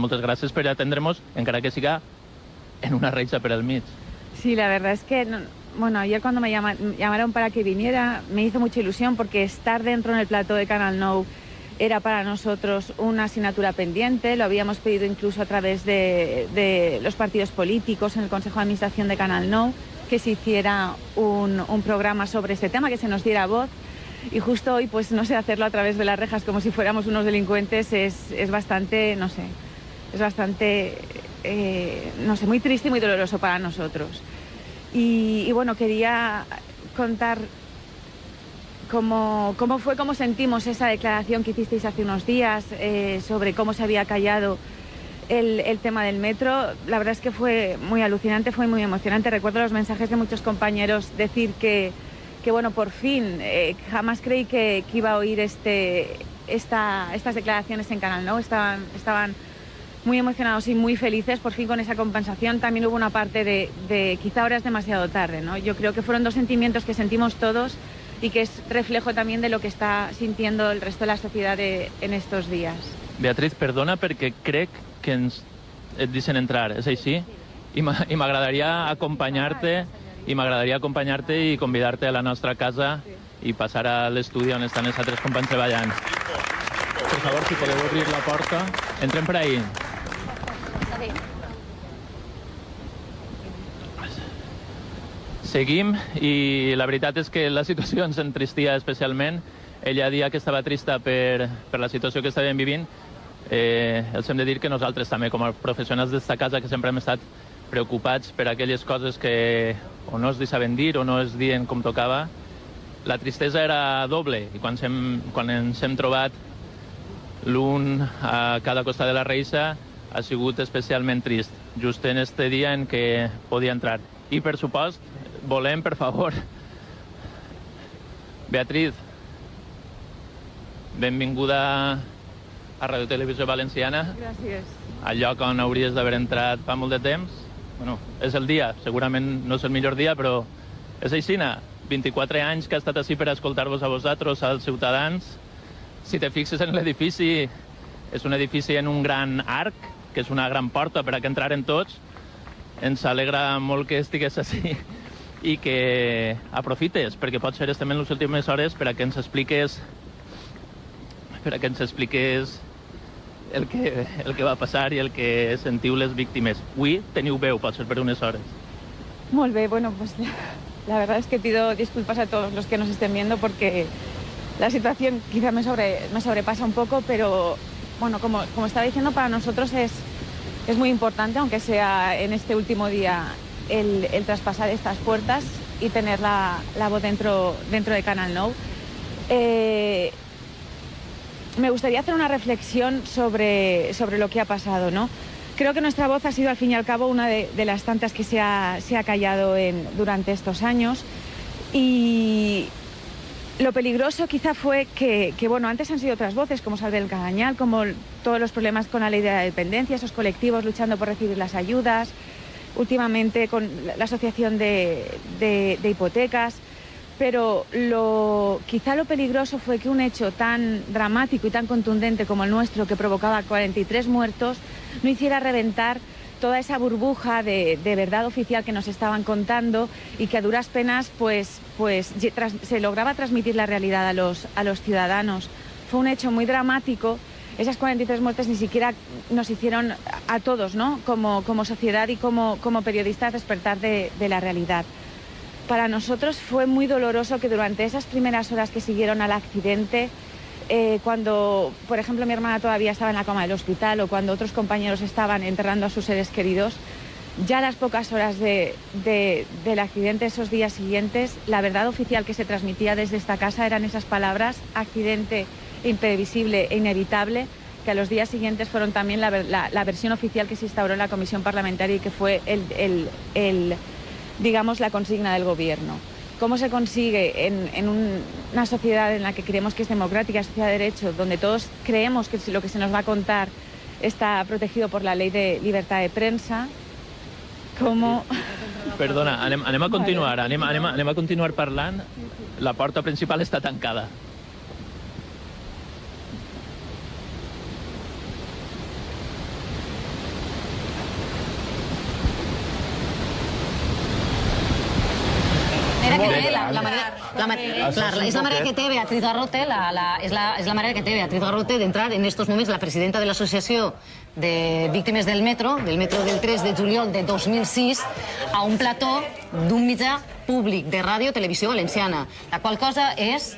Moltes gràcies per atendre'ns, encara que siga en una reixa per al mig. Sí, la verdad es que, bueno, ayer cuando me llamaron para que viniera, me hizo mucha ilusión porque estar dentro en el plató de Canal Nou era para nosotros una asignatura pendiente. Lo habíamos pedido incluso a través de los partidos políticos en el Consejo de Administración de Canal Nou, que se hiciera un programa sobre este tema, que se nos diera voz. Y justo hoy, pues no sé, hacerlo a través de las rejas como si fuéramos unos delincuentes es bastante, no sé, es bastante, no sé, muy triste y muy doloroso para nosotros. Y bueno, quería contar cómo sentimos esa declaración que hicisteis hace unos días sobre cómo se había callado el tema del metro. La verdad es que fue muy alucinante, fue muy emocionante. Recuerdo los mensajes de muchos compañeros decir que bueno, por fin, jamás creí que iba a oír estas declaraciones en Canal Nou. Estaban muy emocionados y muy felices, por fin, con esa compensación. También hubo una parte de quizá ahora es demasiado tarde, ¿no? Yo creo que fueron dos sentimientos que sentimos todos y que es reflejo también de lo que está sintiendo el resto de la sociedad en estos días. Beatriz, perdona perquè crec que et deixen entrar, és així? I m'agradaria acompanyar-te i convidar-te a la nostra casa i passar a l'estudi on estan els altres companys treballant. Per favor, si podeu obrir la porta. Entrem per ahí. Seguim, i la veritat és que la situació ens entristia especialment. Ella dia que estava trista per la situació que estàvem vivint. Els hem de dir que nosaltres també, com a professionals d'esta casa, que sempre hem estat preocupats per aquelles coses que o no es deixaven dir o no es diuen com tocava, la tristesa era doble. I quan ens hem trobat l'un a cada costat de la reixa ha sigut especialment trist, just en este dia en què podia entrar. I, per supost, volem, per favor, Beatriz, benvinguda a Radio Televisió Valenciana. Gràcies. Al lloc on hauries d'haver entrat fa molt de temps. Bueno, és el dia, segurament no és el millor dia, però és aixina. 24 anys que ha estat així per escoltar-vos a vosaltres, als ciutadans. Si te fixes en l'edifici, és un edifici en un gran arc, que és una gran porta per a que entraren tots. Ens alegra molt que estigués així i que aprofites, perquè pot ser estem en les últimes hores per a que ens expliques el que va passar i el que sentiu les víctimes. Avui teniu veu, pot ser per unes hores. Molt bé, bueno, pues la verdad es que pido disculpas a todos los que nos estén viendo porque la situación quizá me sobrepasa un poco, pero bueno, como estaba diciendo, para nosotros es muy importante, aunque sea en este último día, el traspasar estas puertas y tener la voz dentro de Canal Nou. Me gustaría hacer una reflexión sobre lo que ha pasado, ¿no? Creo que nuestra voz ha sido, al fin y al cabo, una de las tantas que se ha callado durante estos años. Y lo peligroso quizá fue que, bueno, antes han sido otras voces, como Sal del Cagañal, como todos los problemas con la ley de la dependencia, esos colectivos luchando por recibir las ayudas, últimamente con la asociación de hipotecas. Pero quizá lo peligroso fue que un hecho tan dramático y tan contundente como el nuestro, que provocaba 43 muertos, no hiciera reventar toda esa burbuja de verdad oficial que nos estaban contando y que a duras penas pues se lograba transmitir la realidad a los ciudadanos. Fue un hecho muy dramático. Esas 43 muertes ni siquiera nos hicieron a todos, ¿no?, como sociedad y como periodistas, despertar de la realidad. Para nosotros fue muy doloroso que durante esas primeras horas que siguieron al accidente, cuando, por ejemplo, mi hermana todavía estaba en la cama del hospital o cuando otros compañeros estaban enterrando a sus seres queridos, ya a las pocas horas del accidente, esos días siguientes, la verdad oficial que se transmitía desde esta casa eran esas palabras: accidente imprevisible e inevitable, que a los días siguientes fueron también la versión oficial que se instauró en la comisión parlamentaria y que fue digamos, la consigna del gobierno. ¿Cómo se consigue en una sociedad en la que creemos que es democrática, sociedad de derecho, donde todos creemos que lo que se nos va a contar está protegido por la ley de libertad de prensa? ¿Cómo? Perdona, anem a continuar, anem a continuar parlant. La porta principal està tancada. es la manera que té Beatriz Garrote, és la manera que té Beatriz Garrote d'entrar en estos moments la presidenta de l'Associació de Víctimes del metro del 3 de juliol de 2006, a un plató d'un mitjà públic de ràdio televisió valenciana, la qual cosa és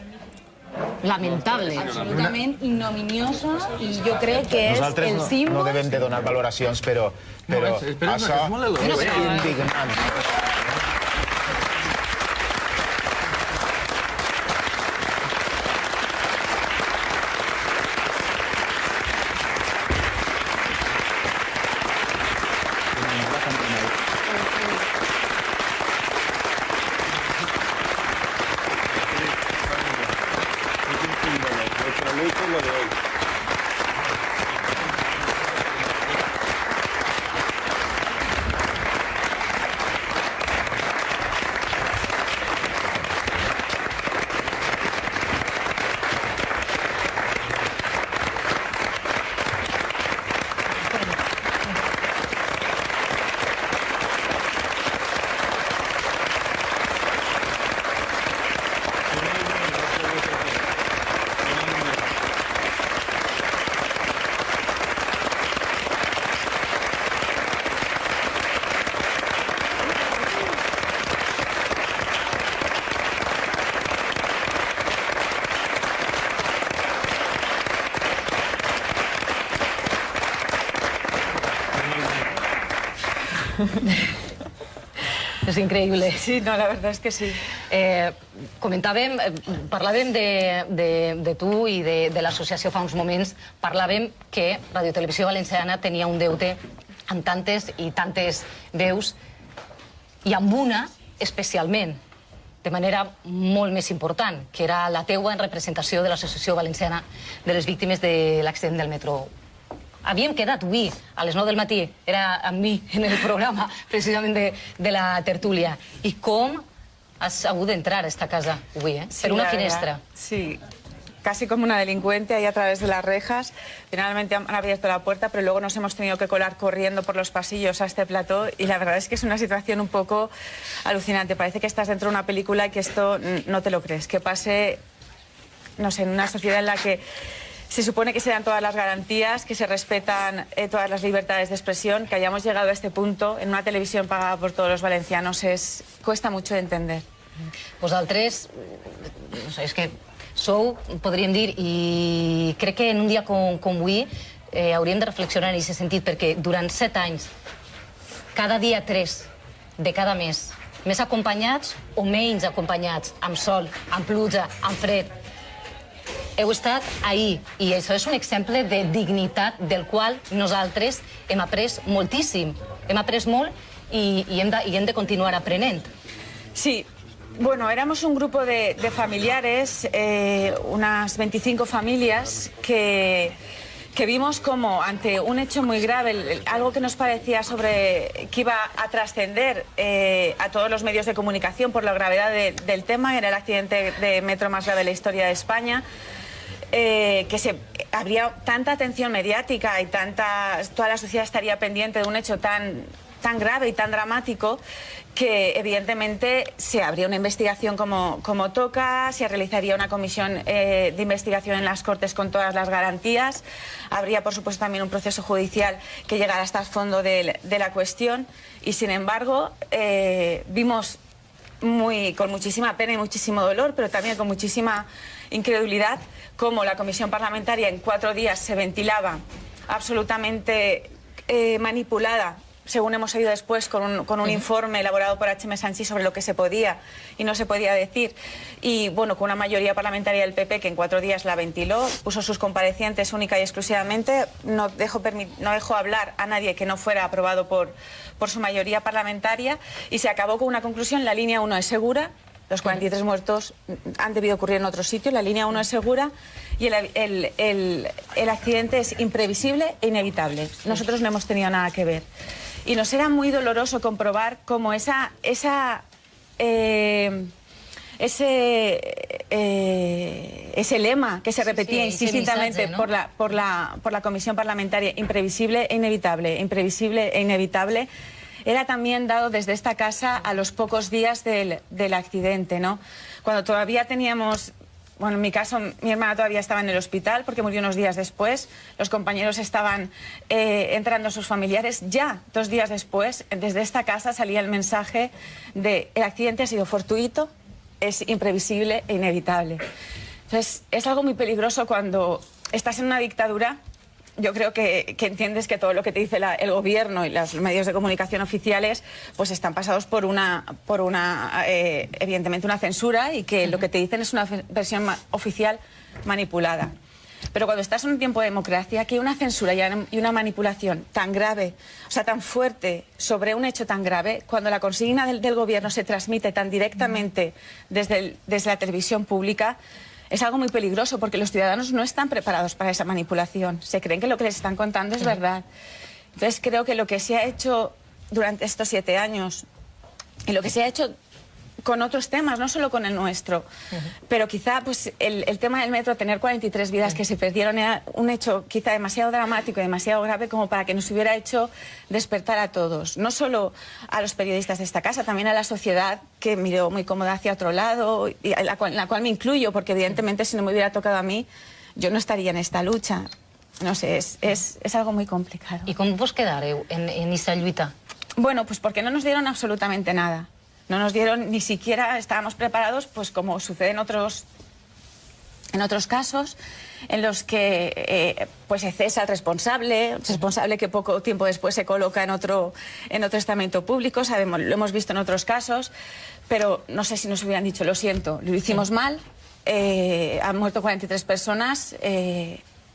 lamentable. Absolutament ignominiosa, i jo crec que és el símbol... No devem de donar valoracions, però això és indignant. És increïble. Sí, no, la verdad es que sí. Parlàvem de tu i de l'associació fa uns moments, parlàvem que Radio Televisió Valenciana tenia un deute amb tantes i tantes veus, i amb una especialment, de manera molt més important, que era la teua en representació de l'Associació Valenciana de les Víctimes de l'Accident del Metro. Havíem quedat avui, a les 9 del matí, era amb mi en el programa, precisament de la tertúlia. I com has hagut d'entrar a esta casa avui, Sí, per una la finestra. verdad, sí, casi como una delincuente ahí a través de las rejas. Finalmente han abierto la puerta, pero luego nos hemos tenido que colar corriendo por los pasillos a este plató, y la verdad es que es una situación un poco alucinante. Parece que estás dentro de una película y que esto no te lo crees. Que pase, no sé, en una sociedad en la que se supone que se dan todas las garantías, que se respetan todas las libertades de expresión, que hayamos llegado a este punto en una televisión pagada por todos los valencianos, cuesta mucho de entender. Vosaltres, no sé, és que sou, podríem dir, i crec que en un dia com avui hauríem de reflexionar en aquest sentit, perquè durant 7 anys, cada dia 3 de cada mes, més acompanyats o menys acompanyats, amb sol, amb pluja, amb fred, heu estat ahí, i això és un exemple de dignitat del qual nosaltres hem après moltíssim. Hem après molt i hem de continuar aprenent. Sí, bueno, éramos un grupo de familiares, unas 25 familias, que vimos como ante un hecho muy grave, algo que nos parecía que iba a trascender a todos los medios de comunicación por la gravedad del tema, era el accidente de metro más grave de la historia de España, habría tanta atención mediática y toda la sociedad estaría pendiente de un hecho tan grave y tan dramático, que evidentemente se habría una investigación como toca, se realizaría una comisión de investigación en las Cortes con todas las garantías, habría por supuesto también un proceso judicial que llegara hasta el fondo de la cuestión, y sin embargo vimos con muchísima pena y muchísimo dolor, pero también con muchísima incredulidad, cómo la comisión parlamentaria en 4 días se ventilaba absolutamente manipulada, según hemos oído después, con un informe elaborado por H.M. Sanchis sobre lo que se podía y no se podía decir. Y bueno, con una mayoría parlamentaria del PP que en 4 días la ventiló, puso sus comparecientes única y exclusivamente, no dejó hablar a nadie que no fuera aprobado por su mayoría parlamentaria, y se acabó con una conclusión: la línea 1 es segura. Los 43 muertos han debido ocurrir en otro sitio, la línea 1 es segura y el accidente es imprevisible e inevitable. Nosotros no hemos tenido nada que ver. Y nos era muy doloroso comprobar cómo ese lema que se repetía insistidamente por la comisión parlamentaria, imprevisible e inevitable, era también dado desde esta casa a los pocos días del accidente, ¿no? Cuando todavía teníamos... Bueno, en mi caso, mi hermana todavía estaba en el hospital porque murió unos días después. Los compañeros estaban entrando a sus familiares. Ya 2 días después, desde esta casa salía el mensaje de el accidente ha sido fortuito, es imprevisible e inevitable. Entonces, es algo muy peligroso cuando estás en una dictadura. Yo creo que entiendes que todo lo que te dice el gobierno y los medios de comunicación oficiales pues están pasados por evidentemente una censura y que lo que te dicen es una versión oficial manipulada. Pero cuando estás en un tiempo de democracia, que hay una censura y una manipulación tan grave, o sea, tan fuerte sobre un hecho tan grave, cuando la consigna del gobierno se transmite tan directamente desde la televisión pública, es algo muy peligroso porque los ciudadanos no están preparados para esa manipulación. Se creen que lo que les están contando es verdad. Entonces creo que lo que se ha hecho durante estos 7 años y lo que se ha hecho con otros temas, no solo con el nuestro, pero quizá pues el tema del metro, tener 43 vidas que se perdieron, era un hecho quizá demasiado dramático y demasiado grave como para que nos hubiera hecho despertar a todos, no solo a los periodistas de esta casa, también a la sociedad que miró muy cómoda hacia otro lado, y en la cual me incluyo, porque evidentemente si no me hubiera tocado a mí, yo no estaría en esta lucha. No sé, es algo muy complicado. ¿Y cómo vos quedareu en esa lluita? Bueno, pues porque no nos dieron absolutamente nada. No nos dieron, ni siquiera estábamos preparados, pues como sucede en otros casos, en los que pues se cesa al responsable que poco tiempo después se coloca en otro estamento público, sabemos, lo hemos visto en otros casos, pero no sé si nos hubieran dicho, lo siento, lo hicimos mal, han muerto 43 personas,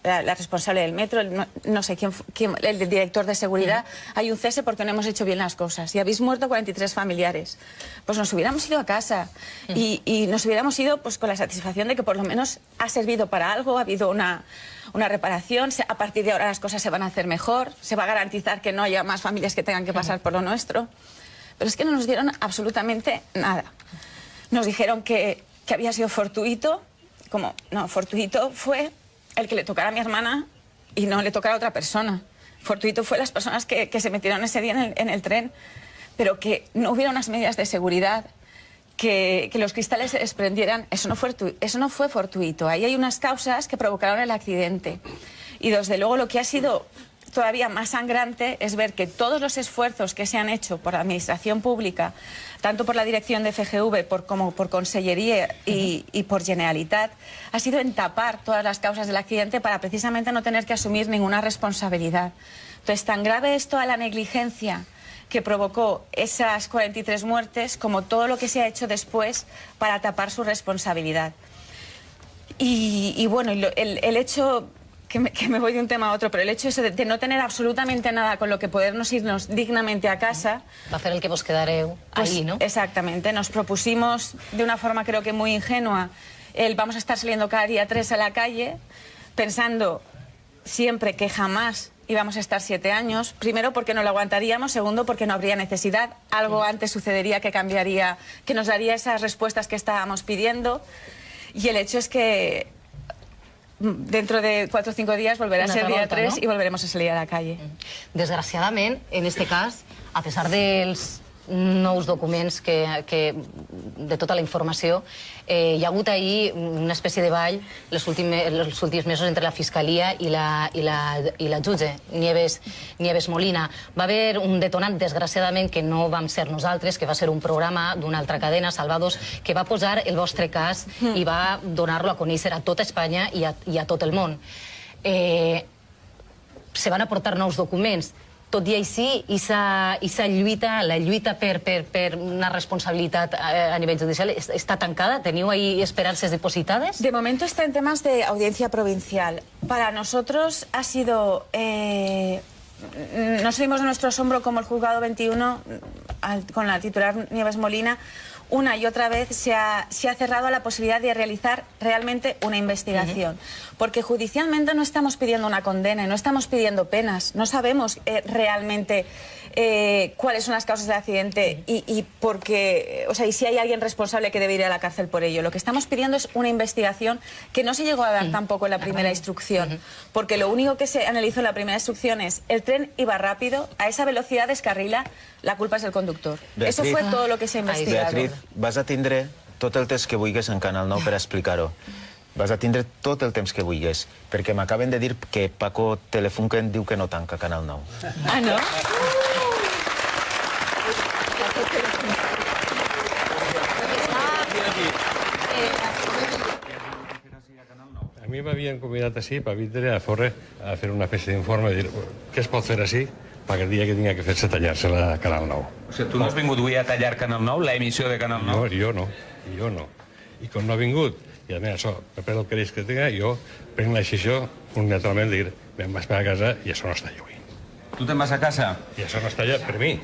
la responsable del metro, no sé quién, el director de seguridad, hay un cese porque no hemos hecho bien las cosas. Y habéis muerto 43 familiares. Pues nos hubiéramos ido a casa y nos hubiéramos ido pues con la satisfacción de que por lo menos ha servido para algo, ha habido una reparación, a partir de ahora las cosas se van a hacer mejor, se va a garantizar que no haya más familias que tengan que pasar por lo nuestro. Pero es que no nos dieron absolutamente nada. Nos dijeron que había sido fortuito, como no, fortuito fue el que le tocara a mi hermana y no le tocara a otra persona. Fortuito fue las personas que se metieron ese día en el tren, pero que no hubiera unas medidas de seguridad, que los cristales se desprendieran. Eso no fue fortuito. Ahí hay unas causas que provocaron el accidente. Y desde luego lo que ha sido todavía más sangrante es ver que todos los esfuerzos que se han hecho por la administración pública, tanto por la dirección de FGV como por Consellería y por Generalitat, ha sido en tapar todas las causas del accidente para precisamente no tener que asumir ninguna responsabilidad. Entonces, tan grave es toda la negligencia que provocó esas 43 muertes como todo lo que se ha hecho después para tapar su responsabilidad. Y bueno, el hecho... Que me voy de un tema a otro, pero el hecho de no tener absolutamente nada con lo que podernos irnos dignamente a casa... Va a hacer el que vos quedareu pues, ahí, ¿no? Exactamente. Nos propusimos, de una forma creo que muy ingenua, vamos a estar saliendo cada día 3 a la calle, pensando siempre que jamás íbamos a estar 7 años. Primero, porque no lo aguantaríamos. Segundo, porque no habría necesidad. Algo antes sucedería que cambiaría, que nos daría esas respuestas que estábamos pidiendo. Y el hecho es que... dentro de 4 o 5 días volverá a ser día 3, no? Y volveremos a salir a la calle. Desgraciadament, en este cas, a pesar dels nous documents de tota la informació, hi ha hagut ahir una espècie de ball els últims mesos entre la Fiscalia i la jutge, Nieves Molina. Va haver un detonant, desgraciadament, que no vam ser nosaltres, que va ser un programa d'una altra cadena, Salvados, que va posar el vostre cas i va donar-lo a conèixer a tota Espanya i a tot el món. Se van aportar nous documents. Tot i així, la lluita per una responsabilitat a nivell judicial està tancada? Teniu ahí esperanzas depositadas? De momento está en temas de audiencia provincial. Para nosotros ha sido... no salimos de nuestro asombro como el juzgado 21, con la titular Nieves Molina, una y otra vez se ha cerrado a la posibilidad de realizar realmente una investigación. Porque judicialmente no estamos pidiendo una condena, no estamos pidiendo penas, no sabemos realmente cuáles son las causas del accidente y si hay alguien responsable que debe ir a la cárcel por ello. Lo que estamos pidiendo es una investigación que no se llegó a dar tampoco en la primera instrucción, porque lo único que se analizó en la primera instrucción es el tren iba rápido, a esa velocidad descarrila, la culpa es del conductor. Beatriz, eso fue todo lo que se ha investigado. Beatriz, vas a tindre tot el temps que vulguis en Canal 9 per explicar-ho. Vas a tindre tot el temps que vulguis, perquè m'acaben de dir que Paco Telefunken diu que no tanca Canal 9. Ah, no? A mi m'havien convidat així per vindre a Forre a fer una espècie d'informe i dir què es pot fer així perquè el dia que tinga que fer-se tallar-se la Canal 9. O sigui, tu no has vingut avui a tallar Canal 9, la emissió de Canal 9? Jo no. I com no ha vingut, i a més, per el que que tinga, jo prenc la decisió unilateralment de dir me'n vaig per a casa i això no està allà avui. Tu te'n vas a casa? I això no està allà per mi.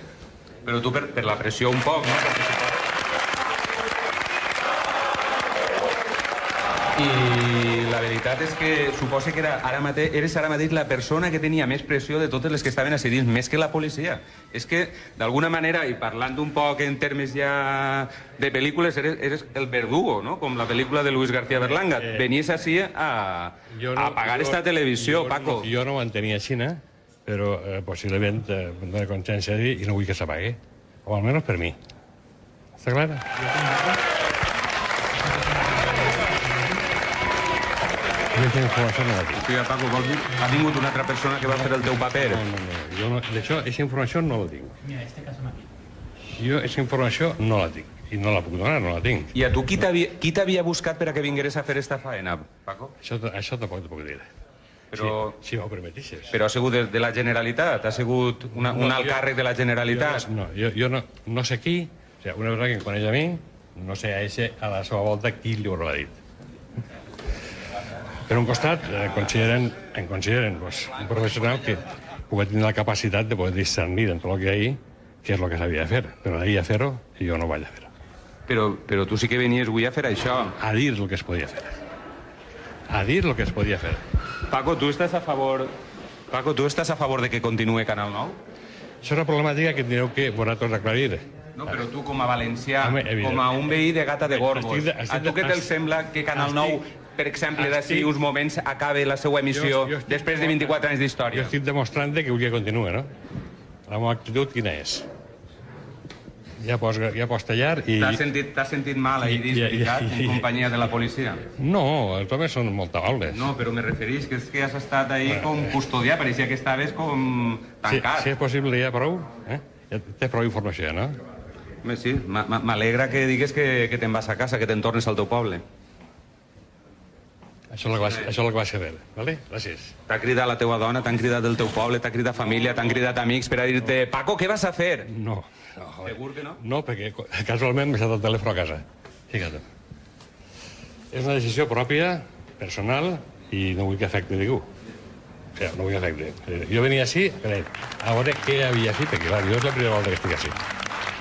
Però tu per la pressió un poc, no? I la veritat és que suposo que eres ara mateix la persona que tenia més pressió de totes les que estaven a dins, més que la policia. És que, d'alguna manera, i parlant un poc en termes ja de pel·lícules, eres el verdugo, no? Com la pel·lícula de Luis García Berlanga. Venies així a apagar esta televisió, Paco. Jo no ho entenia així, però possiblement em dóna consciència de dir i no vull que s'apagui. O almenys per mi. Està clar? Aquesta informació no la tinc. Hòstia, Paco, vols dir? Ha vingut una altra persona que va fer el teu paper? No. D'això, aquesta informació no la tinc. Mira, este cas aquí. Jo, aquesta informació no la tinc. I no la puc donar, no la tinc. I a tu qui t'havia buscat per a que vingueres a fer esta faena, Paco? Això tampoc t'ho puc dir. Però, si m'ho permetissis. Però ha sigut de la Generalitat? Ha sigut un alt càrrec de la Generalitat? No, jo no sé qui, o sigui, una persona que em coneix a mi, no sé a la seva volta qui li ho haurà dit. Per un costat, em consideren un professional que pugui tenir la capacitat de poder discernir entre el que hi ha ahí què és el que s'havia de fer. Però d'ahir a fer-ho, jo no ho vaig a fer. Però tu sí que venies avui a fer això. A dir el que es podia fer. A dir el que es podia fer. Paco, tu estàs a favor de que continuï Canal 9? Això és una problemàtica que tindreu que vosaltres aclarir. No, però tu com a valencià, com a un veí de Gata de Gorgos, a tu què te'l sembla que Canal 9, per exemple, d'ací uns moments acabe la seva emissió després de 24 anys d'història? Jo estic demostrant que vull que continuï, no? La meva actitud quina és? Ja pots tallar i... T'has sentit mal ahir discriminat en companyia de la policia? No, els homes són molt amables. No, però me referís que és que has estat ahir com custodiat, pareixia que estaves com tancat. Si és possible ja prou, ja té prou informació, no? Sí, m'alegra que digues que te'n vas a casa, que te'n tornes al teu poble. Això és el que vaig fer, vale? Gràcies. T'ha cridat la teua dona, t'han cridat del teu poble, t'ha cridat família, t'han cridat amics per a dir-te Paco, què vas a fer? No. Segur que no? No, perquè casualment m'he estat el telèfon a casa. Fica't. És una decisió pròpia, personal, i no vull que afecti ningú. O sigui, no vull que afecti. Jo venia així a veure què havia fet, perquè clar, jo és la primera volta que estic així.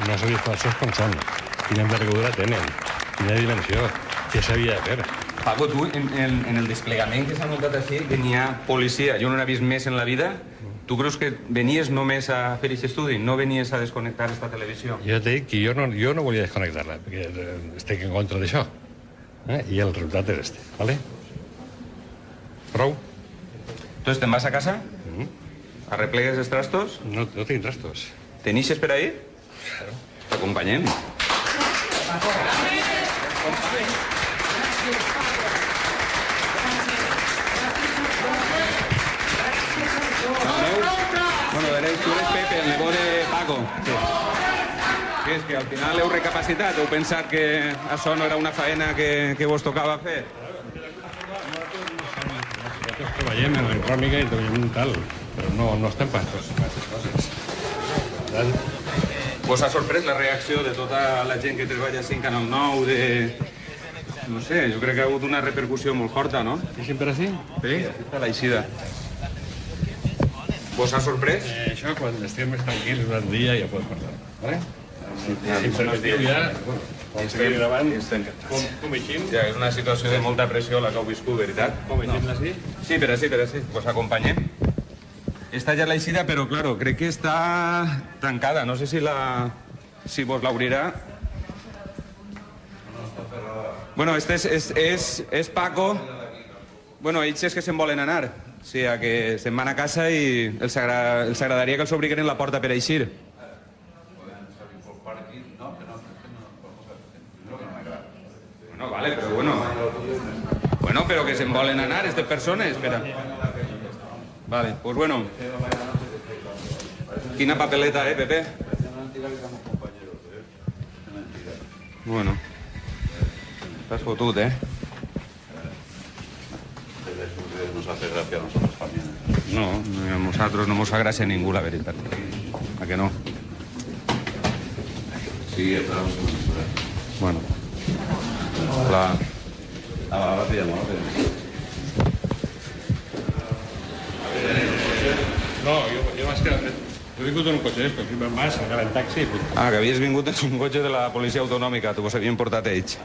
No sabia les coses com són, quina envergadura tenen, quina dimensió, què s'havia de fer. Paco, tu, en el desplegament que s'ha notat així, venia policia, jo no n'he vist més en la vida. Tu creus que venies només a fer aquest estudi? No venies a desconnectar esta televisió? Jo t'he dit que jo no volia desconnectar-la, perquè estic en contra d'això. I el resultat és este, ¿vale? Prou? Entonces, te'n vas a casa? Arreplegues els trastos? No tinc trastos. Tenixes per ahir? Claro. T'acompanyem. Bueno, veréis, tú eres Pepe, el nebot de Paco. Sí. Què és, que al final heu recapacitat? Heu pensat que això no era una faena que vos tocava fer? Nosaltres treballem en l'econòmica i treballem tal, però no estem per aquestes coses. Vos ha sorprès la reacció de tota la gent que treballa així en Canal 9, de... No sé, jo crec que ha hagut una repercussió molt forta, no? I sempre així? Sí, així està l'eixida. Vos ha sorprès? Això, quan estem més tranquils durant el dia, ja podem parlar. Vale? Seguir endavant, com així? Ja, és una situació de molta pressió la que heu viscut, veritat? Com així, així? Sí, per així. Pues acompanyem. Esta ja l'ha eixida, però, claro, crec que està tancada. No sé si vos l'obrirà. Bueno, este és Paco. Bueno, ells és que se'n volen anar. O sigui, que se'n van a casa i els agradaria que els obrigueren la porta per eixir. No, vale, pero bueno. Bueno, pero que se volen anar, estas personas, espera. Vale, pues bueno. Quina papeleta, Pepe? Bueno. Estás fotut, Nos hace gracia a nosotros también. No, a nosaltres no mos fa gràcia a ningú, la veritat. A que no? Sí, esperamos que nos espera. Bueno. Hola. Ahora te llamo, No, jo vaig quedar... Jo he vingut en un cotxe, però vas agafar en taxi. Ah, que havies vingut en un cotxe de la policia autonòmica, t'ho havien portat ells.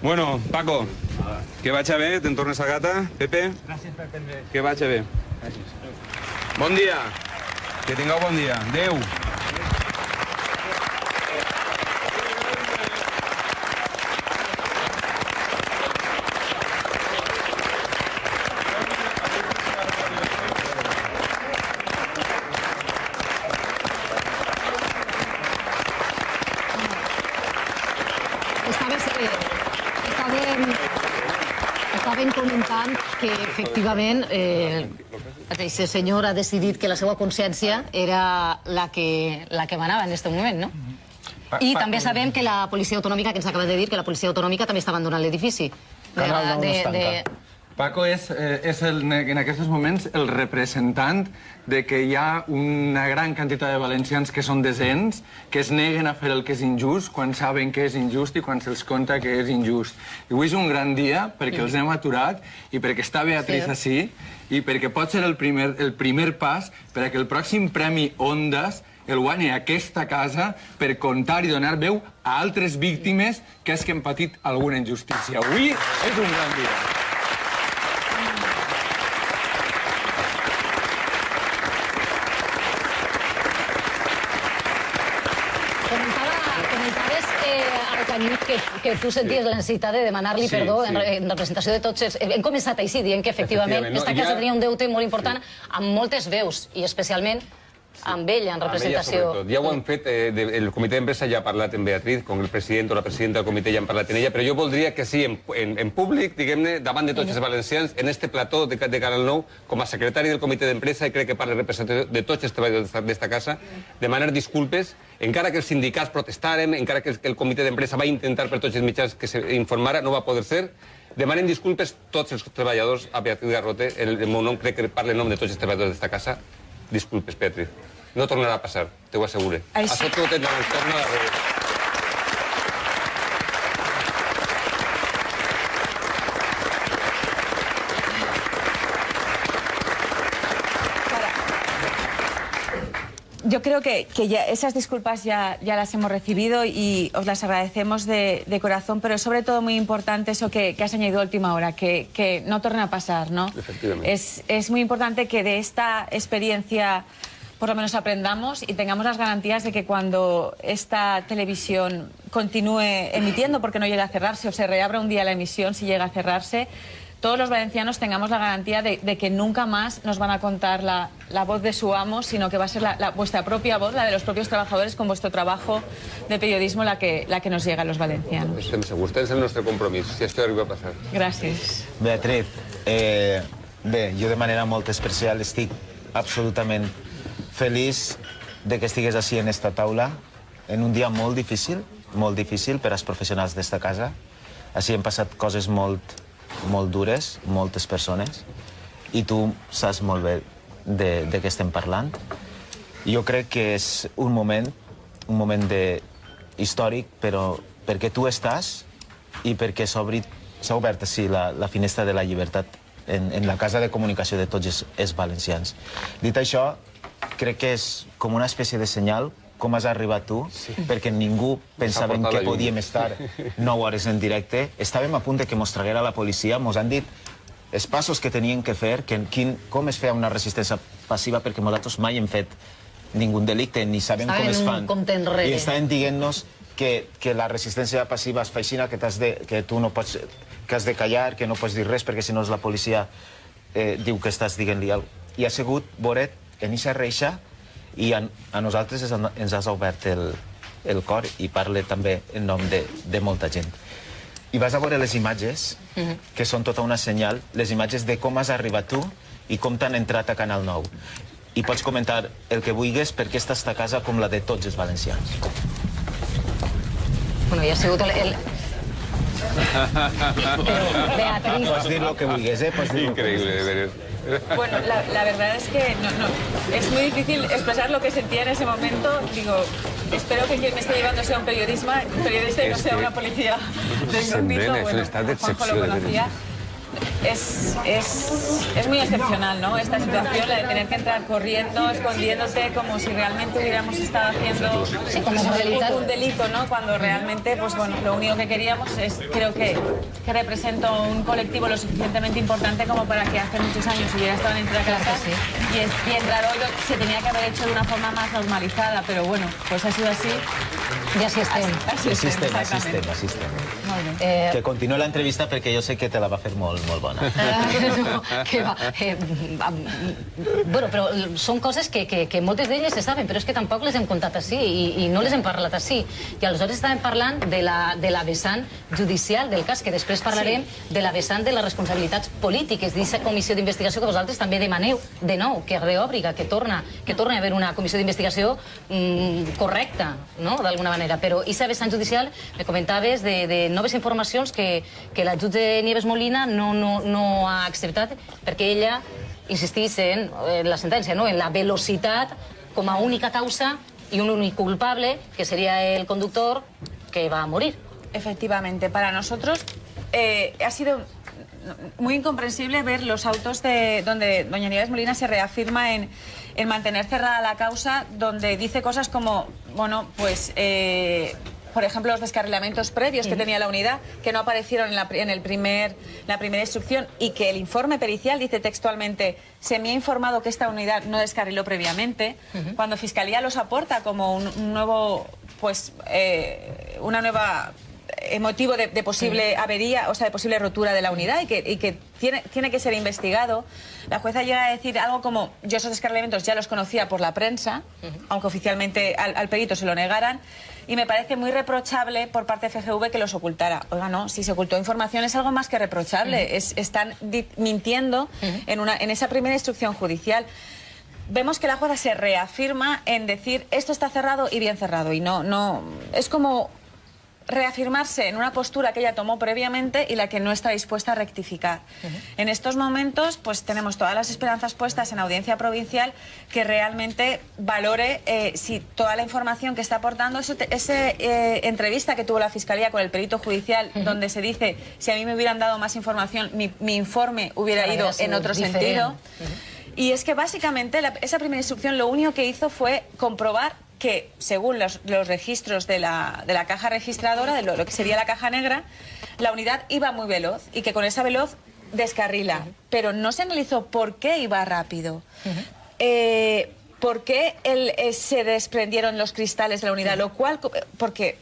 Bueno, Paco, que vagi bé, te'n tornes a gata. Pepe? Gràcies per atendre. Que vagi bé. Gràcies. Bon dia. Que tingueu bon dia. Adéu. Estaven comentant que, efectivament, aquesta senyora ha decidit que la seva consciència era la que manava en aquest moment, no? I també sabem que la policia autonòmica, que ens acaba de dir, que la policia autonòmica també està abandonant l'edifici. Canal 9 no es tanca. Paco és en aquests moments el representant de que hi ha una gran quantitat de valencians que són decents, que es neguen a fer el que és injust quan saben que és injust i quan se'ls conta que és injust. I avui és un gran dia perquè els hem aturat i perquè està Beatriz ací i perquè pot ser el primer pas per a que el pròxim Premi Ondas el guanyi aquesta casa per contar i donar veu a altres víctimes que és que han patit alguna injustícia. Avui és un gran dia. Que tu senties la necessitat de demanar-li perdó en representació de tots. Hem començat així, dient que efectivament aquesta casa tenia un deute molt important amb moltes veus i especialment amb ella en representació. Ja ho han fet, el comitè d'empresa ja ha parlat amb Beatriz, com el president o la presidenta del comitè ja han parlat amb ella, però jo voldria que sí, en públic, diguem-ne, davant de tots els valencians, en este plató de Canal 9, com a secretari del comitè d'empresa, i crec que parla en representació de tots els treballadors d'esta casa, demanar disculpes, encara que els sindicats protestaren, encara que el comitè d'empresa va intentar per tots els mitjans que s'informara, no va poder ser. Demanen disculpes tots els treballadors a Beatriz Garrote, el meu nom crec que parla en nom de tots els treballadors d'esta casa. Disculpes, Beatriz. No tornarà a passar, te ho asseguro. Això tot torna a revés. Yo creo que ya esas disculpas ya las hemos recibido y os las agradecemos de corazón, pero sobre todo muy importante eso que has añadido a última hora, que no torne a pasar, ¿no? Efectivamente. Es muy importante que de esta experiencia por lo menos aprendamos y tengamos las garantías de que cuando esta televisión continúe emitiendo, porque no llegue a cerrarse o se reabra un día la emisión si llega a cerrarse, todos los valencianos tengamos la garantía de que nunca más nos van a contar la voz de su amo, sino que va a ser vuestra propia voz, la de los propios trabajadores, con vuestro trabajo de periodismo, la que nos llega a los valencianos. Estem segurs, tens el nostre compromís, si això arriba a passar. Gràcies. Beatriz, bé, jo de manera molt especial estic absolutament feliç de que estigués així en esta taula, en un dia molt difícil per als professionals d'esta casa. Així hem passat coses molt dures, moltes persones, i tu saps molt bé de què estem parlant. Jo crec que és un moment històric, però perquè tu estàs i perquè s'ha obert així la finestra de la llibertat en la casa de comunicació de tots els valencians. Dit això, crec que és com una espècie de senyal com has arribat tu, perquè ningú pensàvem que podíem estar 9 hores en directe. Estàvem a punt de que mos traguera la policia, mos han dit els passos que tenien que fer, com es feia una resistència passiva, perquè nosaltres mai hem fet ningú delicte, ni sabem com es fan. I estaven dient-nos que la resistència passiva es fa així, que tu no pots, que has de callar, que no pots dir res, perquè si no la policia diu que estàs dient-li alguna cosa. I ha sigut, Boret, en aquesta reixa, i a nosaltres ens has obert el cor, i parle també en nom de molta gent. I vas a veure les imatges, que són tota una senyal, les imatges de com has arribat tu i com t'han entrat a Canal 9. I pots comentar el que vulguis perquè aquesta casa com la de tots els valencians. Bueno, ja ha sigut el... Beatriz. Pots dir el que vulguis, Increíble. Bueno, la verdad es que es muy difícil expresar lo que sentía en ese momento. Digo, espero que quien me esté llevando sea un periodista y no sea una policía de incógnito. Bueno, Juanjo lo conocía. Es muy excepcional, ¿no? Esta situación, la de tener que entrar corriendo, escondiéndote, como si realmente hubiéramos estado haciendo un delito, ¿no? Cuando realmente, pues bueno, lo único que queríamos es, creo que represento un colectivo lo suficientemente importante como para que hace muchos años hubiera estado en nuestra casa y entrar hoy se tenía que haber hecho de una forma más normalizada, pero bueno, pues ha sido así. I així estem. Així estem. Que continuï l'entrevista perquè jo sé que te la va fer molt bona. No, que va. Bueno, però són coses que moltes d'elles se saben, però és que tampoc les hem contat així i no les hem parlat així. I aleshores estàvem parlant de la vessant judicial del cas, que després parlarem de la vessant de les responsabilitats polítiques d'aquesta comissió d'investigació que vosaltres també demaneu de nou, que reòbriga, que torna a haver una comissió d'investigació correcta, no?, d'alguna manera. Però aquesta vessant judicial, me comentaves de noves informacions que la jutge Nieves Molina no ha acceptat perquè ella insistís en la sentència, en la velocitat com a única causa y un único culpable, que sería el conductor que va a morir. Efectivamente, para nosotros ha sido muy incomprensible ver los autos donde doña Nieves Molina se reafirma en mantener cerrada la causa, donde dice cosas como, bueno, pues... por ejemplo, los descarrilamientos previos que tenía la unidad, que no aparecieron en la primera instrucción, y que el informe pericial dice textualmente: se me ha informado que esta unidad no descarriló previamente, cuando Fiscalía los aporta como un nuevo, pues, una nueva motivo de posible avería, o sea, de posible rotura de la unidad y que tiene que ser investigado. La jueza llega a decir algo como: yo esos descarrilamientos ya los conocía por la prensa, aunque oficialmente al perito se lo negaran, y me parece muy reprochable por parte de FGV que los ocultara. Oiga, no, si se ocultó información es algo más que reprochable. Están mintiendo en esa primera instrucción judicial. Vemos que la jueza se reafirma en decir: esto está cerrado y bien cerrado, y no es como reafirmarse en una postura que ella tomó previamente y la que no está dispuesta a rectificar. En estos momentos, pues tenemos todas las esperanzas puestas en Audiencia Provincial que realmente valore si toda la información que está aportando, esa entrevista que tuvo la Fiscalía con el perito judicial, donde se dice: si a mí me hubieran dado más información, mi informe hubiera ido en otro sentido. Y es que básicamente esa primera instrucción lo único que hizo fue comprobar que, según los registros de la caja registradora, de lo que sería la caja negra, la unidad iba muy veloz y que con esa veloz descarrila. Pero no se analizó por qué iba rápido, por qué se desprendieron los cristales de la unidad, lo cual, porque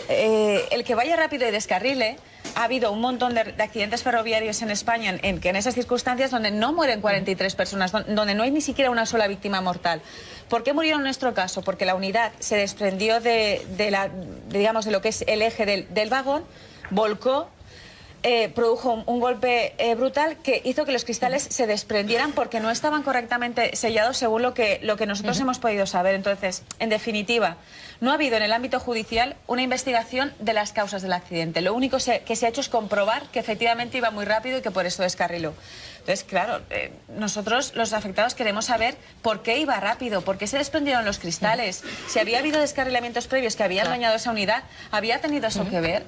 el que vaya rápido y descarrile, ha habido un montón de accidentes ferroviarios en España que en esas circunstancias donde no mueren 43 personas, donde no hay ni siquiera una sola víctima mortal. ¿Por qué murieron en nuestro caso? Porque la unidad se desprendió de lo que es el eje del vagón, volcó, produjo un golpe brutal que hizo que los cristales se desprendieran porque no estaban correctamente sellados según lo que nosotros hemos podido saber. Entonces, en definitiva, no ha habido en el ámbito judicial una investigación de las causas del accidente. Lo único que se ha hecho es comprobar que efectivamente iba muy rápido y que por eso descarriló. Entonces, claro, nosotros los afectados queremos saber por qué iba rápido, por qué se desprendieron los cristales, si había habido descarrilamientos previos que habían dañado esa unidad, ¿había tenido eso que ver?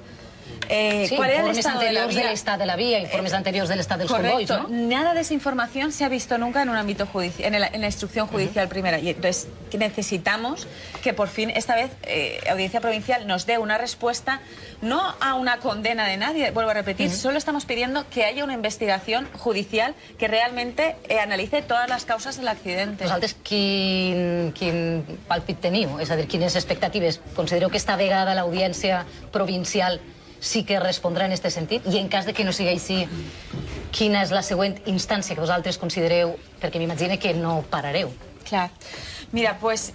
cuál era el informes estado de la anteriores vía. del estado de la vía, informes anteriores del estado de los convoys, Correcto. ¿no? Nada de esa información se ha visto nunca en un ámbito judicial, en la instrucción judicial primera. Y entonces que necesitamos que por fin esta vez Audiencia Provincial nos dé una respuesta, no a una condena de nadie, vuelvo a repetir, solo estamos pidiendo que haya una investigación judicial que realmente analice todas las causas del accidente. Vosaltres quin pàlpit teniu? És a dir, quines expectatives? Considereu que esta vegada l'Audiència Provincial sí que respondrà en aquest sentit? I en cas de que no sigui així, quina és la següent instància que vosaltres considereu? Perquè m'imagino que no parareu. Claro. Mira, pues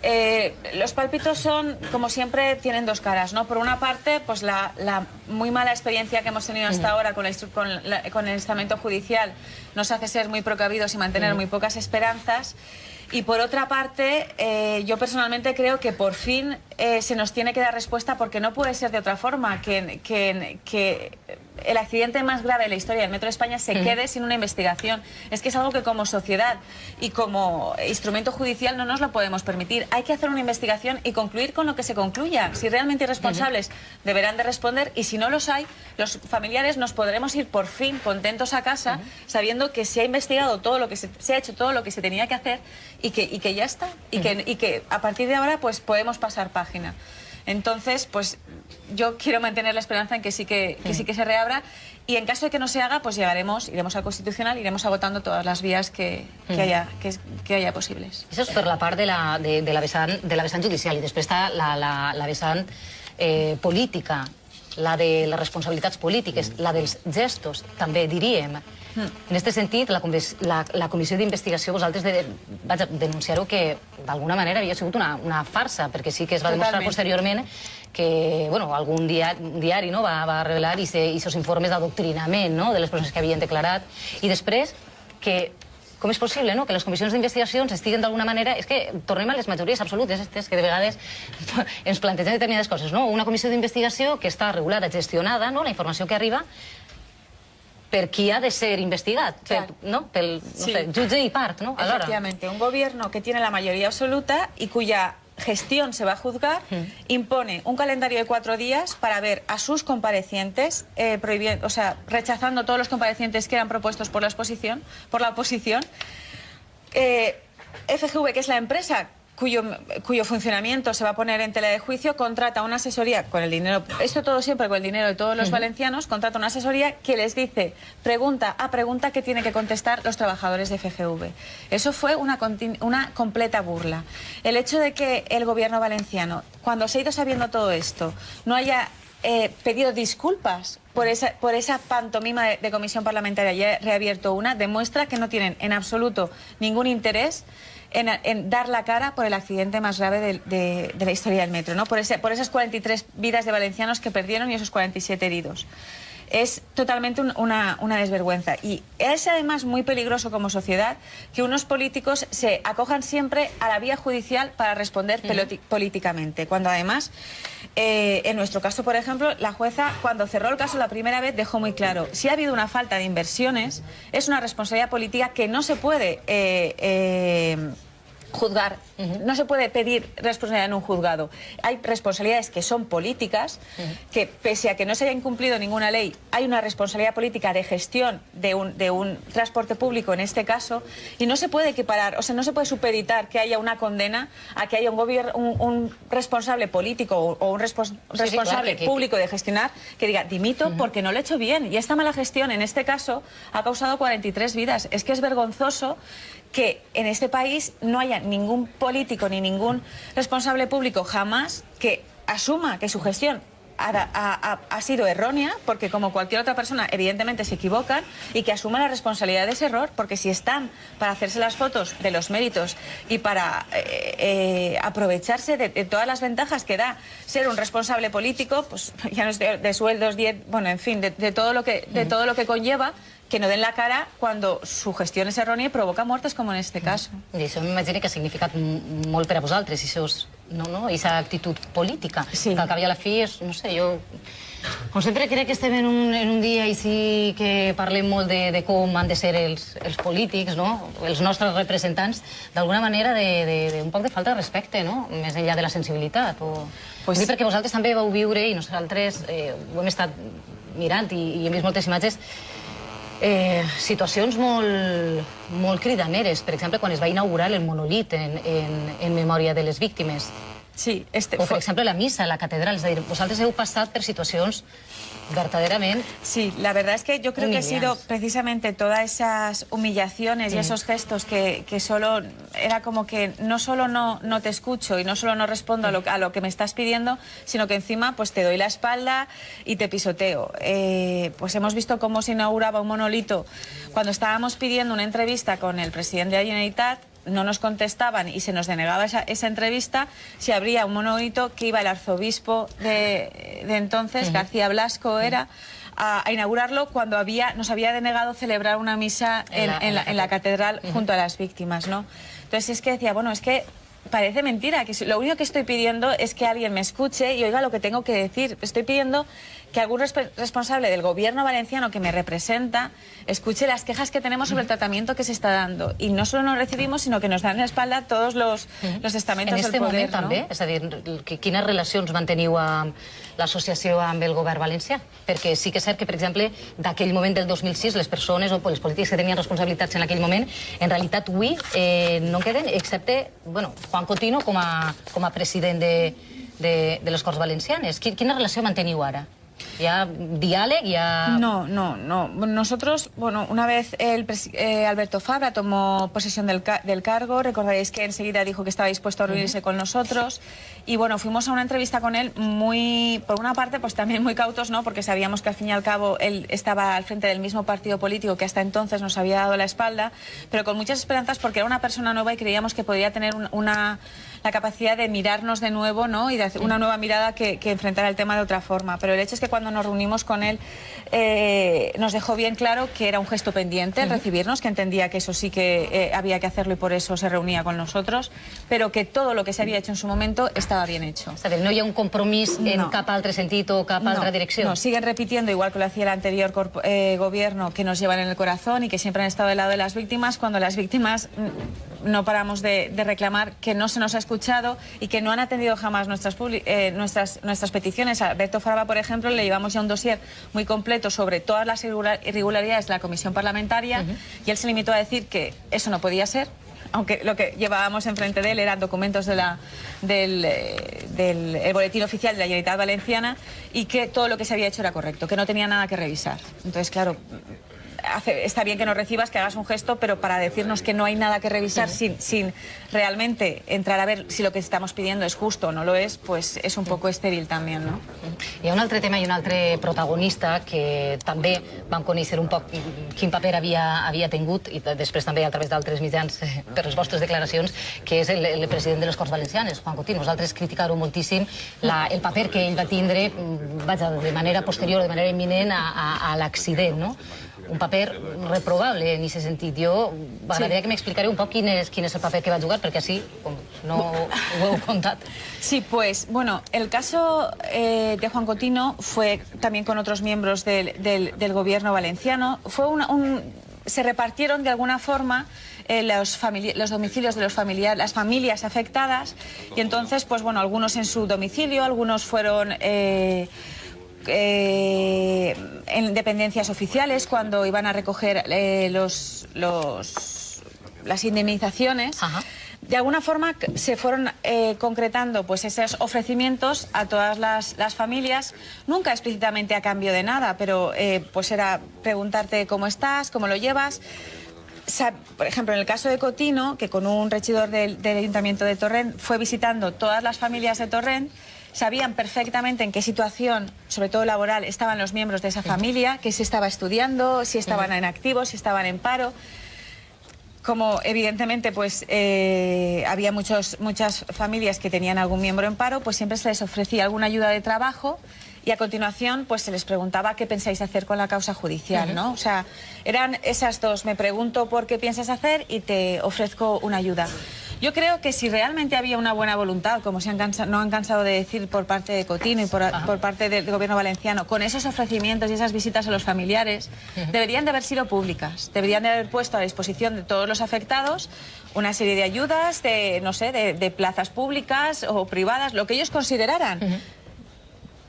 los pálpitos son, como siempre, tienen dos caras, ¿no? Por una parte, pues la muy mala experiencia que hemos tenido hasta ahora con el estamento judicial nos hace ser muy precavidos y mantener muy pocas esperanzas. Y por otra parte, yo personalmente creo que por fin se nos tiene que dar respuesta, porque no puede ser de otra forma que el accidente más grave de la historia del Metro de España se quede sin una investigación. Es que es algo que como sociedad y como instrumento judicial no nos lo podemos permitir. Hay que hacer una investigación y concluir con lo que se concluya. Si realmente hay responsables, deberán de responder, y si no los hay, los familiares nos podremos ir por fin contentos a casa, sabiendo que se ha investigado todo lo que se ha hecho todo lo que se tenía que hacer y que ya está. Y que a partir de ahora pues podemos pasar página. Entonces, pues yo quiero mantener la esperanza en que sí que se reabra, y en caso de que no se haga, pues iremos al Constitucional, iremos agotando todas las vías que haya posibles. Això és per la part de la vessant judicial, i després està la vessant política, la de les responsabilitats polítiques, la dels gestos, també diríem. En aquest sentit, la comissió d'investigació, vosaltres denunciar-ho que d'alguna manera havia sigut una farsa, perquè sí que es va demostrar posteriorment que algun diari va revelar aquests informes d'adoctrinament de les persones que havien declarat, i després que com és possible que les comissions d'investigacions estiguen d'alguna manera... És que tornem a les majories absolutes, que de vegades ens plantegem determinades coses. Una comissió d'investigació que està regulada, gestionada, la informació que arriba, per qui ha de ser investigat, pel jutge i part, no? Efectivamente, un gobierno que tiene la mayoría absoluta y cuya gestión se va a juzgar, impone un calendario de 4 días para ver a sus comparecientes, rechazando todos los comparecientes que eran propuestos por la oposición. FGV, que es la empresa cuyo funcionamiento se va a poner en tela de juicio, contrata una asesoría con el dinero, esto todo siempre con el dinero de todos los valencianos, contrata una asesoría que les dice pregunta a pregunta que tienen que contestar los trabajadores de FGV. Eso fue una completa burla. El hecho de que el gobierno valenciano, cuando se ha ido sabiendo todo esto, no haya pedido disculpas por esa pantomima de comisión parlamentaria y ha reabierto una, demuestra que no tienen en absoluto ningún interés en dar la cara por el accidente más grave de la historia del metro, por esas 43 vidas de valencianos que perdieron y esos 47 heridos. Es totalmente una desvergüenza, y es además muy peligroso como sociedad que unos políticos se acojan siempre a la vía judicial para responder políticamente, cuando además, en nuestro caso, por ejemplo, la jueza, cuando cerró el caso la primera vez, dejó muy claro: si ha habido una falta de inversiones, es una responsabilidad política que no se puede juzgar, no se puede pedir responsabilidad en un juzgado. Hay responsabilidades que son políticas, que pese a que no se haya incumplido ninguna ley, hay una responsabilidad política de gestión de un transporte público en este caso, y no se puede equiparar, no se puede supeditar que haya una condena a que haya un responsable político o un responsable público de gestionar que diga dimito porque no lo he hecho bien, y esta mala gestión en este caso ha causado 43 vidas. Es que es vergonzoso que en este país no haya ningún político ni ningún responsable público jamás que asuma que su gestión ha sido errónea, porque como cualquier otra persona evidentemente se equivocan, y que asuma la responsabilidad de ese error, porque si están para hacerse las fotos de los méritos y para aprovecharse de todas las ventajas que da ser un responsable político, pues ya no es de sueldos, en fin, de todo lo que conlleva, que no den la cara cuando su gestión es errònia i provoca muertes, com en este caso. I això m'imagino que ha significat molt per a vosaltres, aquests aquesta actitud política. Sí. Que al cap i a la fi és, no sé, jo... Com sempre crec que estem en un dia així que parlem molt de com han de ser els polítics, els nostres representants, d'alguna manera d'un poc de falta de respecte, més enllà de la sensibilitat. Perquè vosaltres també vau viure, i nosaltres ho hem estat mirant i hem vist moltes imatges, situacions molt cridaneres. Per exemple, quan es va inaugurar el monolit en memòria de les víctimes. Sí, o, per exemple, la missa a la catedral. És a dir, vosaltres heu passat per situacions verdaderamente... Sí, la verdad es que yo creo que ha sido precisamente todas esas humillaciones y esos gestos que solo era como que no solo no te escucho y no solo no respondo a lo que me estás pidiendo, sino que encima pues te doy la espalda y te pisoteo. Pues hemos visto cómo se inauguraba un monolito cuando estábamos pidiendo una entrevista con el presidente de la Generalitat. No nos contestaban y se nos denegaba esa entrevista si habría un monolito que iba el arzobispo de entonces, García Blasco era, a inaugurarlo cuando nos había denegado celebrar una misa en la catedral junto a las víctimas, ¿no? Entonces es que decía, bueno, es que parece mentira, que lo único que estoy pidiendo es que alguien me escuche y oiga lo que tengo que decir. Estoy pidiendo que algún responsable del gobierno valenciano que me representa escuche las quejas que tenemos sobre el tratamiento que se está dando. Y no solo nos recibimos, sino que nos dan la espalda todos los estamentos del poder. En este moment també? És a dir, quines relacions manteniu amb l'associació amb el govern valencià? Perquè sí que és cert que, per exemple, d'aquell moment del 2006, les persones o els polítics que tenien responsabilitats en aquell moment, en realitat avui no queden, excepte Juan Cotino com a president de les Corts Valencianes. Quina relació manteniu ara? ¿Ya diálogo? Ya... No. Nosotros, una vez Alberto Fabra tomó posesión del cargo, recordaréis que enseguida dijo que estaba dispuesto a reunirse con nosotros y fuimos a una entrevista con él por una parte, pues también muy cautos, ¿no? Porque sabíamos que al fin y al cabo él estaba al frente del mismo partido político que hasta entonces nos había dado la espalda, pero con muchas esperanzas porque era una persona nueva y creíamos que podía tener la capacidad de mirarnos de nuevo, ¿no? Y de hacer una nueva mirada que enfrentara el tema de otra forma. Pero el hecho es que cuando nos reunimos con él nos dejó bien claro que era un gesto pendiente el recibirnos, que entendía que eso sí que había que hacerlo y por eso se reunía con nosotros, pero que todo lo que se había hecho en su momento estaba bien hecho. És a dir, no hi ha un compromís en cap altre sentit o cap altra direcció? No, siguen repitiendo, igual que lo hacía el anterior gobierno, que nos llevan en el corazón y que siempre han estado del lado de las víctimas, cuando las víctimas no paramos de reclamar que no se nos ha escuchado y que no han atendido jamás nuestras peticiones. A Alberto Fabra, por ejemplo, le llevamos ya un dossier muy completo sobre todas las irregularidades de la comisión parlamentaria y él se limitó a decir que eso no podía ser, aunque lo que llevábamos enfrente de él eran documentos del boletín oficial de la Generalitat Valenciana y que todo lo que se había hecho era correcto, que no tenía nada que revisar. Entonces, claro, está bien que nos recibas, que hagas un gesto, pero para decirnos que no hay nada que revisar sin realmente entrar a ver si lo que estamos pidiendo es justo o no lo es, pues es un poco estéril también, ¿no? Hi ha un altre tema i un altre protagonista que també vam conèixer un poc quin paper havia tingut i després també a través d'altres mitjans per les vostres declaracions, que és el president de les Corts Valencianes, Juan Cotino. Vosaltres criticar-ho moltíssim el paper que ell va tindre de manera posterior, de manera imminent a l'accident, no? Un paper reprobable en aquest sentit. Jo m'agradaria que m'explicaré un poc quin és el paper que va jugar, perquè així no ho heu contat. Sí, pues, el caso de Juan Cotino fue también con otros miembros del gobierno valenciano. Se repartieron de alguna forma los domicilios de las familias afectadas y entonces, pues algunos en su domicilio, algunos fueron... en dependencias oficiales cuando iban a recoger las indemnizaciones. De alguna forma se fueron concretando pues esos ofrecimientos a todas las familias, nunca explícitamente a cambio de nada, pero pues era preguntarte cómo estás, cómo lo llevas. Por ejemplo, en el caso de Cotino, que con un regidor del Ayuntamiento de Torrent fue visitando todas las familias de Torrent, sabían perfectamente en qué situación, sobre todo laboral, estaban los miembros de esa familia, que si estaba estudiando, si estaban en activo, si estaban en paro. Como evidentemente pues había muchas familias que tenían algún miembro en paro, pues siempre se les ofrecía alguna ayuda de trabajo y a continuación pues se les preguntaba qué pensáis hacer con la causa judicial, ¿no? O sea, eran esas dos, me pregunto por qué piensas hacer y te ofrezco una ayuda. Yo creo que si realmente había una buena voluntad, como no han cansado de decir por parte de Cotino y por parte del gobierno valenciano, con esos ofrecimientos y esas visitas a los familiares, deberían de haber sido públicas, deberían de haber puesto a disposición de todos los afectados una serie de ayudas, de plazas públicas o privadas, lo que ellos consideraran.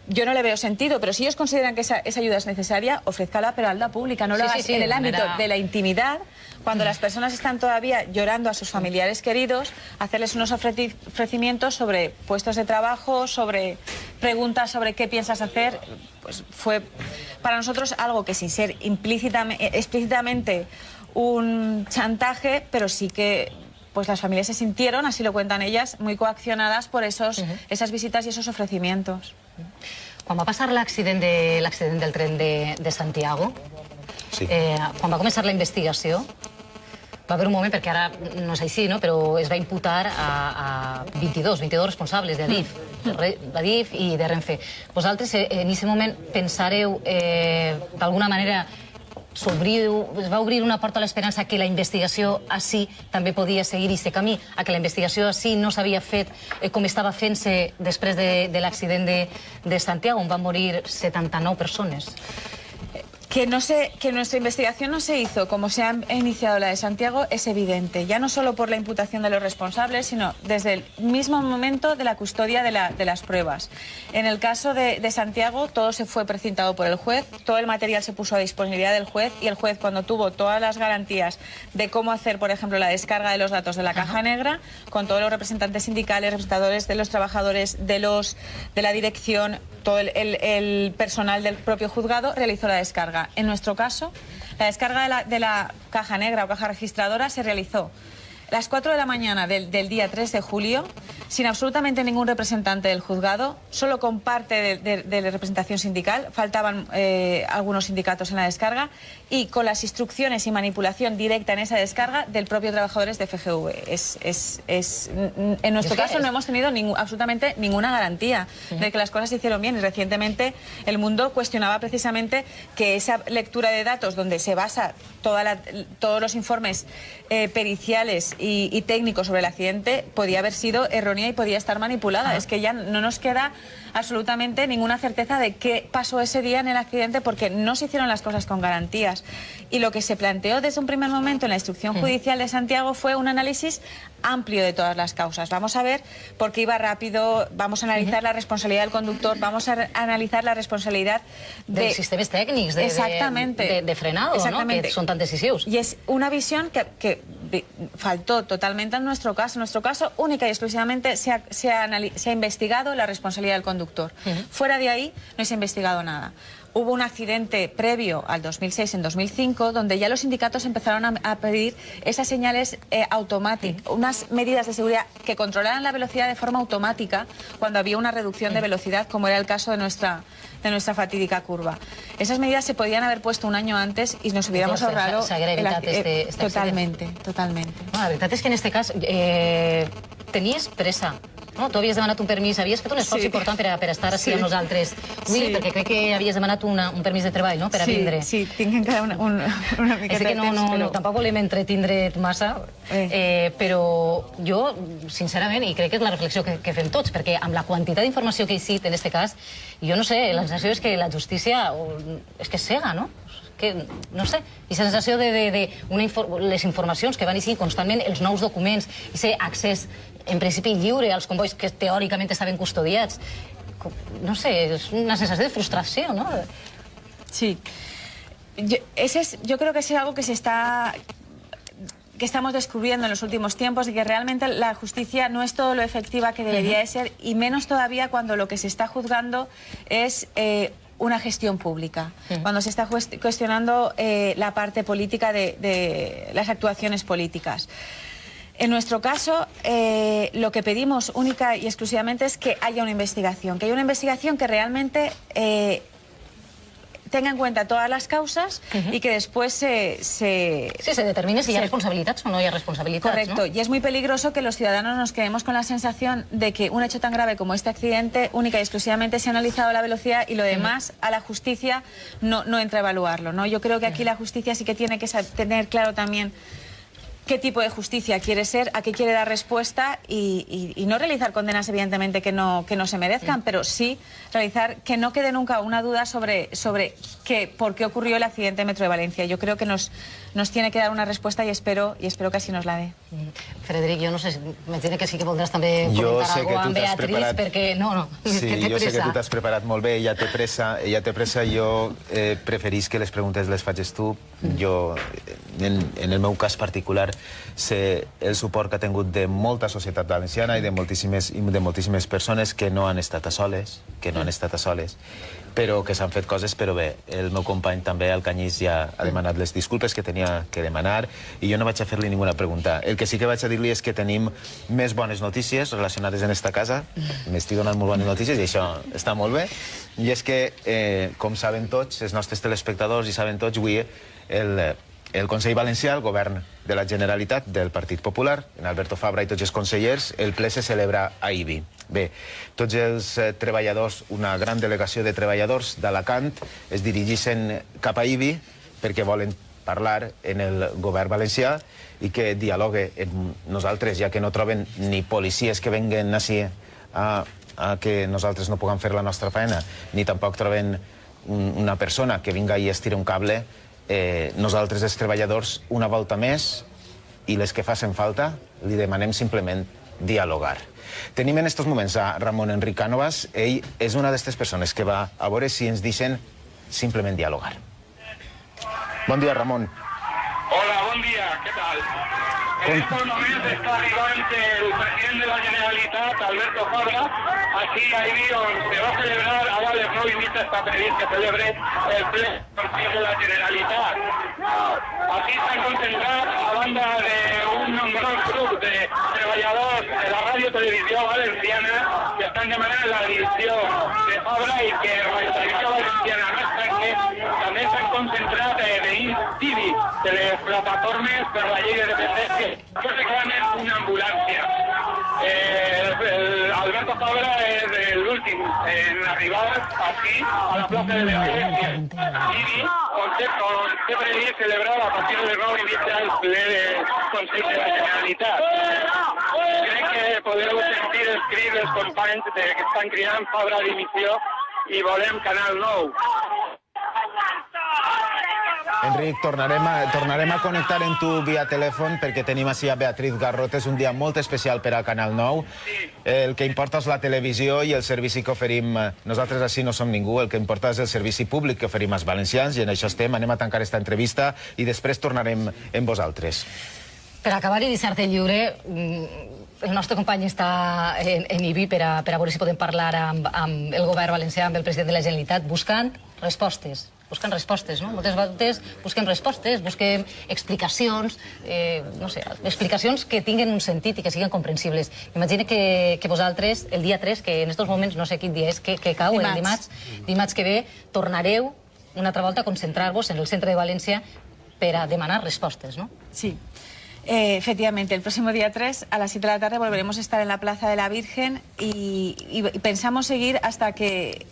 Yo no le veo sentido, pero si ellos consideran que esa ayuda es necesaria, ofrézcala, pero hazla pública, no lo hagas en el ámbito de la intimidad, cuando las personas están todavía llorando a sus familiares queridos, hacerles unos ofrecimientos sobre puestos de trabajo, sobre preguntas sobre qué piensas hacer, pues fue para nosotros algo que sin ser explícitamente un chantaje, pero sí que pues las familias se sintieron, así lo cuentan ellas, muy coaccionadas por esas visitas y esos ofrecimientos. Quan va passar l'accident del tren de Santiago, quan va començar la investigació, va haver un moment, perquè ara no és així, però es va imputar a 22 responsables d'Adif i de Renfe. Vosaltres en aquest moment pensareu d'alguna manera es va obrir una porta a l'esperança que la investigació així també podia seguir aquest camí, a que la investigació així no s'havia fet com estava fent-se després de l'accident de Santiago, on van morir 79 persones. Que nuestra investigación no se hizo como se ha iniciado la de Santiago es evidente, ya no solo por la imputación de los responsables, sino desde el mismo momento de la custodia de las pruebas. En el caso de Santiago, todo se fue precintado por el juez, todo el material se puso a disponibilidad del juez y el juez, cuando tuvo todas las garantías de cómo hacer, por ejemplo, la descarga de los datos de la caja negra, con todos los representantes sindicales, representadores de los trabajadores, de la dirección, todo el personal del propio juzgado, realizó la descarga. En nuestro caso, la descarga de la caja negra o caja registradora se realizó a las 4 de la mañana del día 3 de julio, sin absolutamente ningún representante del juzgado, solo con parte de la representación sindical, faltaban algunos sindicatos en la descarga, y con las instrucciones y manipulación directa en esa descarga del propio trabajadores de FGV. En nuestro caso no hemos tenido absolutamente ninguna garantía de que las cosas se hicieron bien, y recientemente El Mundo cuestionaba precisamente que esa lectura de datos donde se basa todos los informes periciales y técnicos sobre el accidente podía haber sido errónea y podía estar manipulada. Es que ya no nos queda absolutamente ninguna certeza de qué pasó ese día en el accidente, porque no se hicieron las cosas con garantías. Y lo que se planteó desde un primer momento en la instrucción judicial de Santiago fue un análisis amplio de todas las causas. Vamos a ver por qué iba rápido, vamos a analizar la responsabilidad del conductor, vamos a analizar la responsabilidad dels sistemes tècnics de frenado, ¿no? Que son tan decisivos. Y es una visión que faltó totalmente en nuestro caso. En nuestro caso, única y exclusivamente se ha investigado la responsabilidad del conductor. Fuera de ahí no se ha investigado nada. Hubo un accidente previo al 2006, en 2005, donde ya los sindicatos empezaron a pedir esas señales automáticas, unas medidas de seguridad que controlaran la velocidad de forma automática cuando había una reducción de velocidad, como era el caso de nuestra fatídica curva. Esas medidas se podían haber puesto un año antes y nos hubiéramos ahorrado... Totalmente. La veritat és que en aquest cas tenies pressa. Tu havies demanat un permís, havies fet un esforç important per estar així amb nosaltres. Perquè crec que havies demanat un permís de treball per a vindre. Sí, tinc encara una miqueta de temps. Tampoc volem entretindre't massa, però jo, sincerament, i crec que és la reflexió que fem tots, perquè amb la quantitat d'informació que he cit en aquest cas, jo no sé, la sensació és que la justícia és que és cega, no? No sé, i la sensació de les informacions que van eixir constantment, els nous documents, i ser accés en principi lliure als convois que teòricament estaven custodiats. No sé, és una sensació de frustració, ¿no? Sí. Yo creo que es algo que estamos descubriendo en los últimos tiempos, y que realmente la justicia no es todo lo efectiva que debería de ser, y menos todavía cuando lo que se está juzgando es una gestión pública, cuando se está cuestionando la parte política de las actuaciones políticas. En nuestro caso, lo que pedimos única y exclusivamente es que haya una investigación, que realmente tenga en cuenta todas las causas y que después se determine si hi ha responsabilitats o no hi ha responsabilitats. Correcto, y es muy peligroso que los ciudadanos nos quedemos con la sensación de que un hecho tan grave como este accidente, única y exclusivamente se ha analizado la velocidad, y lo demás a la justicia no entra a evaluarlo, ¿no? Yo creo que aquí la justicia sí que tiene que tener claro también qué tipo de justicia quiere ser, a qué quiere dar respuesta y no realizar condenas, evidentemente, que no se merezcan, pero sí realizar que no quede nunca una duda sobre por qué ocurrió el accidente de Metro de Valencia. Yo creo que nos tiene que dar una respuesta y espero que así nos la dé. Frederic, jo no sé, m'imagino que sí que voldràs també comentar alguna cosa amb Beatriz, perquè no, sí, que té jo sé que pressa. tu t'has preparat molt bé, ella té pressa, jo preferís que les preguntes les facis tu. Jo, en el meu cas particular, sé el suport que ha tingut de molta societat valenciana i de moltíssimes persones que no han estat a soles, però que s'han fet coses, però bé, el meu company també, el Canyís, ja ha demanat les disculpes que tenia que demanar i jo no vaig a fer-li ninguna pregunta. El que sí que vaig a dir-li és que tenim més bones notícies relacionades en esta casa, m'estic donant molt bones notícies i això està molt bé, i és que, com saben tots, els nostres telespectadors i saben tots, avui el Consell Valencià, el govern de la Generalitat del Partit Popular, en Alberto Fabra i tots els consellers, el ple se celebra a Ibi. Bé, tots els treballadors, una gran delegació de treballadors d'Alacant es dirigeixen cap a Ibi perquè volen parlar en el govern valencià i que dialogue amb nosaltres, ja que no troben ni policies que venguen així a que nosaltres no puguem fer la nostra feina, ni tampoc troben una persona que vinga i estira un cable. Nosaltres, els treballadors, una volta més, i les que facin falta, li demanem simplement dialogar. Tenim en aquests moments a Ramon Enric Cánovas. Ell és una d'aquestes persones que va a veure si ens deixen simplement dialogar. Bon dia, Ramon. Hola, bon dia, què tal? En estos momentos está arribando el presidente de la Generalitat, Alberto Fabra, aquí a Ibi, donde se va a celebrar, ahora a las 9:30 está previsto que celebre el pleno de la Generalitat. Aquí están concentrados a banda de un nombroso grupo de trabajadores de la Radio Televisión Valenciana que están demandando la dimisión de Fabra y que Radio Televisión Valenciana no es tanque, también están concentrados de Ibi, de las plataformas per la llei de dependència, que reclamen una ambulància. Alberto Fabra és l'últim en arribar aquí, a la plaça de Valencia. Ibi, on té previst celebrar a partir de 9:30 el ple del Consell de la Generalitat. Crec que podeu sentir els crits dels companys que estan cridant Fabra a dimissió i volem Canal 9. Enric, tornarem a connectar amb tu via telèfon perquè tenim així a Beatriz Garrot. És un dia molt especial per a Canal 9. El que importa és la televisió i el servici que oferim. Nosaltres així no som ningú. El que importa és el servici públic que oferim als valencians i en això estem. Anem a tancar aquesta entrevista i després tornarem amb vosaltres. Per acabar i deixar-te lliure, el nostre company està en Ibi per a veure si podem parlar amb el govern valencià, amb el president de la Generalitat, buscant respostes. Busquen respostes, no? Moltes vegades busquem respostes, busquem explicacions, no sé, explicacions que tinguen un sentit i que siguin comprensibles. M'imagino que vosaltres, el dia 3, que en aquests moments no sé quin dia és, que cau, el dimarts que ve, tornareu una altra volta a concentrar-vos en el centre de València per a demanar respostes, no? Sí. Efectivamente, el próximo día 3 a las 7 de la tarde volveremos a estar en la Plaza de la Virgen y pensamos seguir hasta que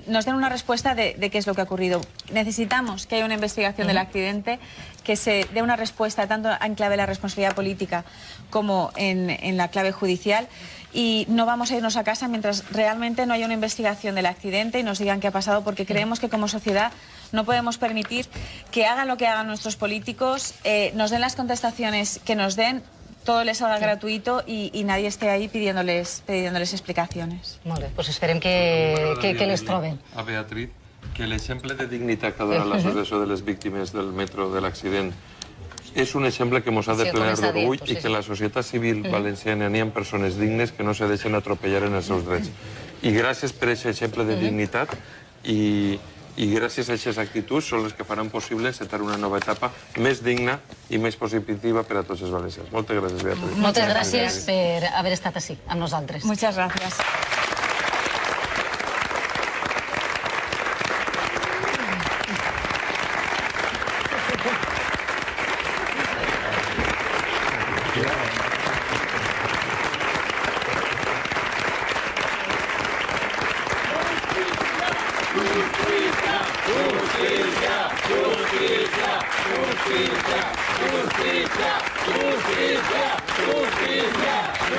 nos den una respuesta de qué es lo que ha ocurrido. Necesitamos que haya una investigación del accidente, que se dé una respuesta tanto en clave de la responsabilidad política como en la clave judicial. Y no vamos a irnos a casa mientras realmente no haya una investigación del accidente y nos digan qué ha pasado, porque creemos que como sociedad no podemos permitir que hagan lo que hagan nuestros políticos, nos den las contestaciones que nos den, todo les salga gratuito y nadie esté ahí pidiéndoles explicacions. Molt bé, doncs esperem que les troben. A Beatriz, que l'exemple de dignitat que ha donat l'associació de les víctimes del metro de l'accident és un exemple que ens ha de plenar d'orgull i que la societat civil valenciana n'hi ha persones dignes que no se deixen atropellar en els seus drets. I gràcies per aquest exemple de dignitat i gràcies a aquestes actituds són les que faran possible encetar una nova etapa més digna i més positiva per a tots els valencians. Moltes gràcies, Beatriz. Moltes gràcies per haver estat així amb nosaltres. Muchas gracias. Justicia, justicia, justicia. Justícia! Justícia! Justícia! Justícia!